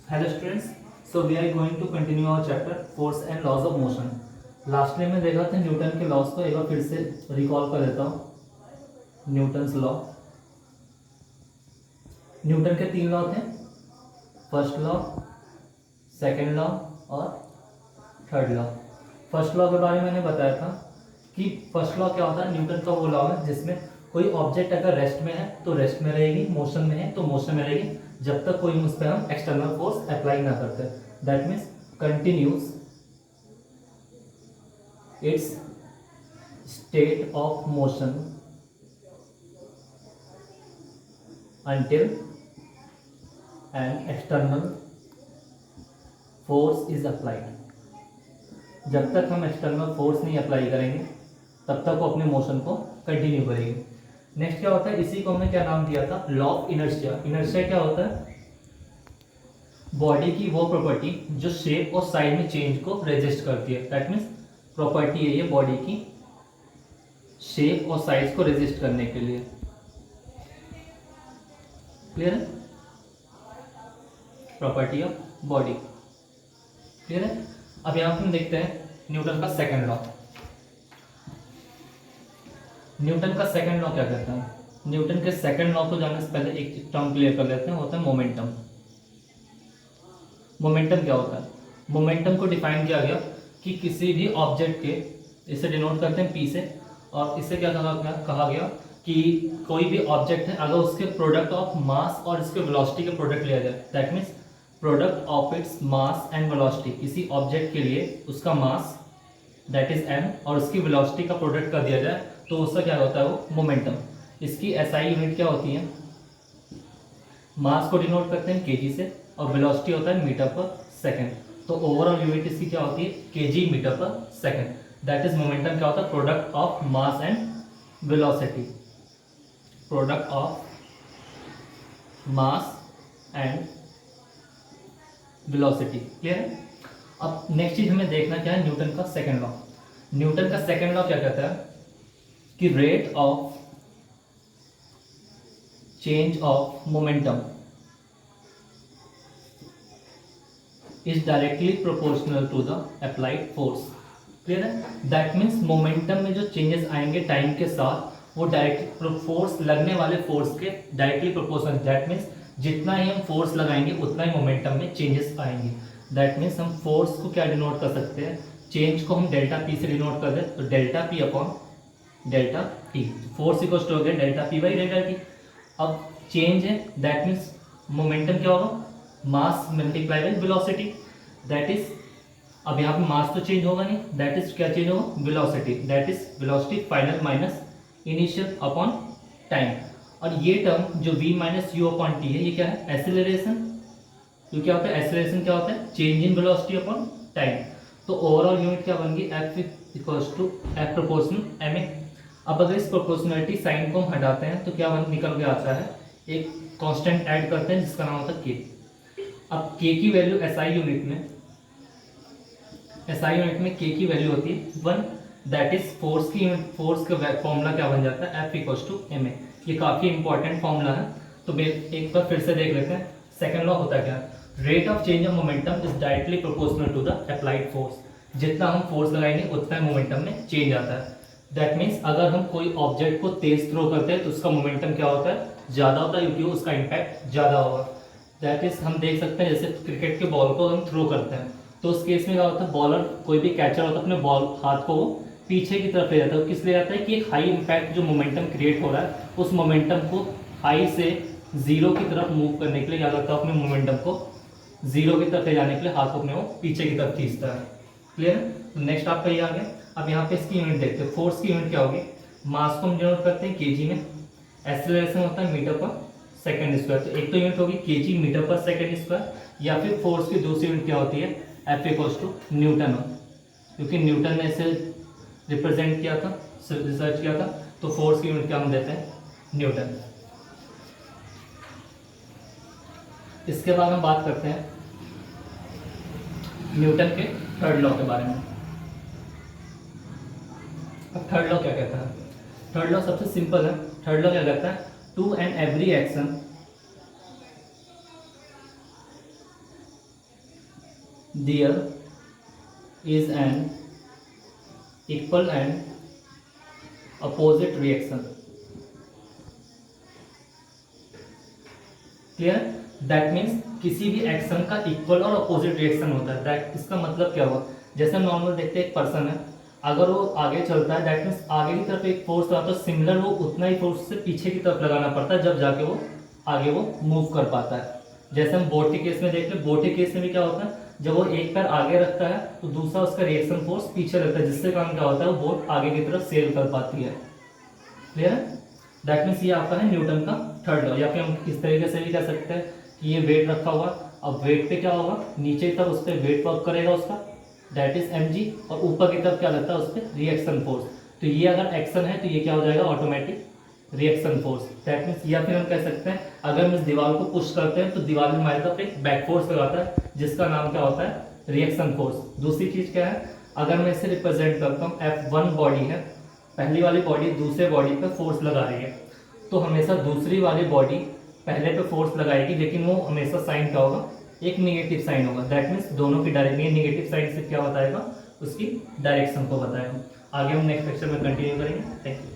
Hello students, so we are going to continue our chapter force and laws of motion. Last में देखा था Newton के laws को एक बार फिर से रिकॉल कर देता हूँ। न्यूटन्स लॉ, न्यूटन के 3 लॉ थे, फर्स्ट लॉ, सेकंड लॉ और थर्ड लॉ। फर्स्ट लॉ के बारे में मैंने बताया था कि फर्स्ट लॉ क्या होता है, न्यूटन का वो लॉ है जिसमें कोई ऑब्जेक्ट अगर रेस्ट में है तो रेस्ट में रहेगी, मोशन में है तो मोशन में रहेगी, जब तक कोई उस पर हम एक्सटर्नल फोर्स अप्लाई ना करते। That means continuous it's state of motion until an external force is applied। जब तक हम एक्सटर्नल फोर्स नहीं अप्लाई करेंगे तब तक वो अपने मोशन को कंटिन्यू करेगी। नेक्स्ट क्या होता है, इसी को हमने क्या नाम दिया था, लॉ ऑफ इनर्शिया। इनर्शिया क्या होता है, बॉडी की वो प्रॉपर्टी जो शेप और साइज में चेंज को रेजिस्ट करती है। दैट मीन्स प्रॉपर्टी है ये बॉडी की शेप और साइज को रेजिस्ट करने के लिए। क्लियर है, प्रॉपर्टी ऑफ बॉडी। क्लियर है। अब यहां हम देखते हैं न्यूटन का सेकंड लॉ। न्यूटन का सेकंड लॉ क्या कहता है, न्यूटन के सेकंड लॉ को जानने से पहले एक टर्म क्लियर कर लेते हैं, होता है मोमेंटम। मोमेंटम क्या होता है, मोमेंटम को डिफाइन किया गया कि किसी भी ऑब्जेक्ट के, इसे डिनोट करते हैं पी से, और इसे क्या कहा गया कि कोई भी ऑब्जेक्ट है अगर उसके प्रोडक्ट ऑफ मास और इसके वेलोसिटी के प्रोडक्ट लिया जाए, that means product of its mass and velocity, किसी ऑब्जेक्ट के लिए उसका मास दैट इज m और उसकी वेलोसिटी का प्रोडक्ट कर दिया जाए तो उसका क्या होता है, वो मोमेंटम। इसकी एसआई यूनिट क्या होती है, मास को डिनोट करते हैं केजी से और वेलोसिटी होता है मीटर पर सेकेंड। तो ओवरऑल यूनिट इसकी क्या होती है, केजी मीटर पर सेकेंड। दैट इज मोमेंटम क्या होता है, product of mass and velocity, product of mass and velocity. Clear है। अब नेक्स्ट चीज हमें देखना क्या है, न्यूटन का सेकंड लॉ। न्यूटन का सेकंड लॉ क्या कहता है कि rate of change of momentum is directly proportional to the applied force. Clear है। दैट मीन्स मोमेंटम में जो चेंजेस आएंगे टाइम के साथ वो डायरेक्ट फोर्स लगने वाले फोर्स के डायरेक्टली प्रोपोर्शनल। दैट मीन्स जितना ही हम फोर्स लगाएंगे उतना ही मोमेंटम में चेंजेस आएंगे। दैट मीन्स हम फोर्स को क्या डिनोट कर सकते हैं, चेंज को हम डेल्टा पी से डिनोट कर दें, तो delta p upon delta t, force equal to हो गया delta p by delta t. अब चेंज है, दैट मीन्स मोमेंटम क्या होगा, mass multiply by velocity. That is, अब यहाँ पे मास तो चेंज होगा नहीं, दैट इज क्या चेंज होगा, velocity. That is velocity final minus initial upon time. और ये टर्म जो v minus u upon t है, ये क्या है, एसिलरेशन। तो क्या होता है, एसिलरेशन क्या होता है, change in velocity upon time. तो ओवरऑल यूनिट क्या बन गई, f equals to f proportional ma। अब अगर इस प्रोपोर्शनलिटी साइन को हम हटाते हैं तो क्या निकल के आता है, एक कांस्टेंट ऐड करते हैं जिसका नाम होता है k। अब k की वैल्यू SI यूनिट में, SI यूनिट में k की वैल्यू होती है 1। दैट इज फोर्स की यूनिट, फोर्स का फॉर्मूला क्या बन जाता है, F इक्वल्स टू ma। ये काफी इंपॉर्टेंट फॉर्मूला है, तो एक बार फिर से देख लेते हैं। सेकंड लॉ होता है क्या, rate of change of momentum is directly proportional to the applied force. जितना हम फोर्स लगाएंगे उतना ही मोमेंटम में चेंज आता है। दैट मीन्स अगर हम कोई ऑब्जेक्ट को तेज थ्रो करते हैं तो उसका मोमेंटम क्या होता है, ज़्यादा होता है, क्योंकि उसका इम्पैक्ट ज़्यादा होगा। दैट इज हम देख सकते हैं जैसे क्रिकेट के बॉल को हम थ्रो करते हैं तो उस केस में क्या होता है, बॉलर कोई भी कैचर होता है अपने बॉल हाथ को पीछे की तरफ ले जाता है। किस ले जाता है कि एक हाई इम्पैक्ट जो मोमेंटम क्रिएट हो रहा है उस मोमेंटम को हाई से जीरो की तरफ मूव करने के लिए क्या करता है, अपने मोमेंटम को जीरो की तरफ ले जाने के लिए हाथ को अपने वो पीछे की तरफ खींचता है। क्लियर है। तो नेक्स्ट आपका ये आ गया। अब यहाँ पे इसकी यूनिट देखते हैं, फोर्स की यूनिट क्या होगी, मास को हम डिनोट करते हैं केजी में, एक्सेलरेशन होता है मीटर पर सेकंड स्क्वायर। तो एक तो यूनिट होगी केजी मीटर पर सेकंड स्क्वायर, या फिर फोर्स की दूसरी यूनिट क्या होती है, एफ इक्वल्स टू न्यूटन, क्योंकि न्यूटन ने इसे रिप्रेजेंट किया था, रिसर्च किया था, तो फोर्स की यूनिट क्या हम देते हैं, न्यूटन। इसके बाद हम बात करते हैं न्यूटन के थर्ड लॉ के बारे में। अब थर्ड लॉ क्या कहता है, थर्ड लॉ सबसे सिंपल है। थर्ड लॉ क्या कहता है, to and every action there is an equal and opposite reaction. Clear? That means किसी भी एक्शन का इक्वल और अपोजिट रिएक्शन होता है। दैट इसका मतलब क्या हुआ, जैसे नॉर्मल देखते हैं एक पर्सन है, अगर वो आगे चलता है दैट मीन्स आगे की तरफ एक फोर्स आता है, सिमिलर वो उतना ही फोर्स से पीछे की तरफ लगाना पड़ता है, जब जाके वो आगे वो मूव कर पाता है। जैसे हम बोट के केस में देख ले, बोट के केस में भी क्या होता है, जब वो एक पैर आगे रखता है तो दूसरा उसका रिएक्शन फोर्स पीछे लगता है, जिससे कारण क्या होता है, वो बोट आगे की तरफ सेल कर पाती है। क्लियर है? दैट मीन्स ये आपका है न्यूटन का थर्ड लॉ। या फिर हम इस तरीके से भी कह सकते हैं कि ये वेट रखा हुआ, अब वेट पे क्या होगा, नीचे की तरफ उस पर वेट वर्क करेगा उसका, दैट इज mg, और ऊपर की तरफ क्या लगता है उस पर रिएक्शन फोर्स। तो ये अगर एक्शन है तो ये क्या हो जाएगा, automatic reaction force. That means, या फिर हम कह सकते हैं अगर हम इस दीवार को पुश करते हैं तो दीवार में हमारी तरफ एक बैक फोर्स लगाता है, जिसका नाम क्या होता है, रिएक्शन फोर्स। दूसरी चीज क्या है, अगर मैं इसे रिप्रेजेंट करता हूँ F1 बॉडी है, पहली वाली बॉडी दूसरे बॉडी पे फोर्स लगा रही है, तो हमेशा दूसरी वाली बॉडी पहले पे फोर्स लगाएगी, लेकिन वो हमेशा साइन क्या होगा, एक निगेटिव साइन होगा। दैट मीन्स दोनों की डायरेक्शन, ये निगेटिव साइन से क्या बताएगा, उसकी डायरेक्शन को बताएगा। आगे हम नेक्स्ट लेक्चर में कंटिन्यू करेंगे। Thank you.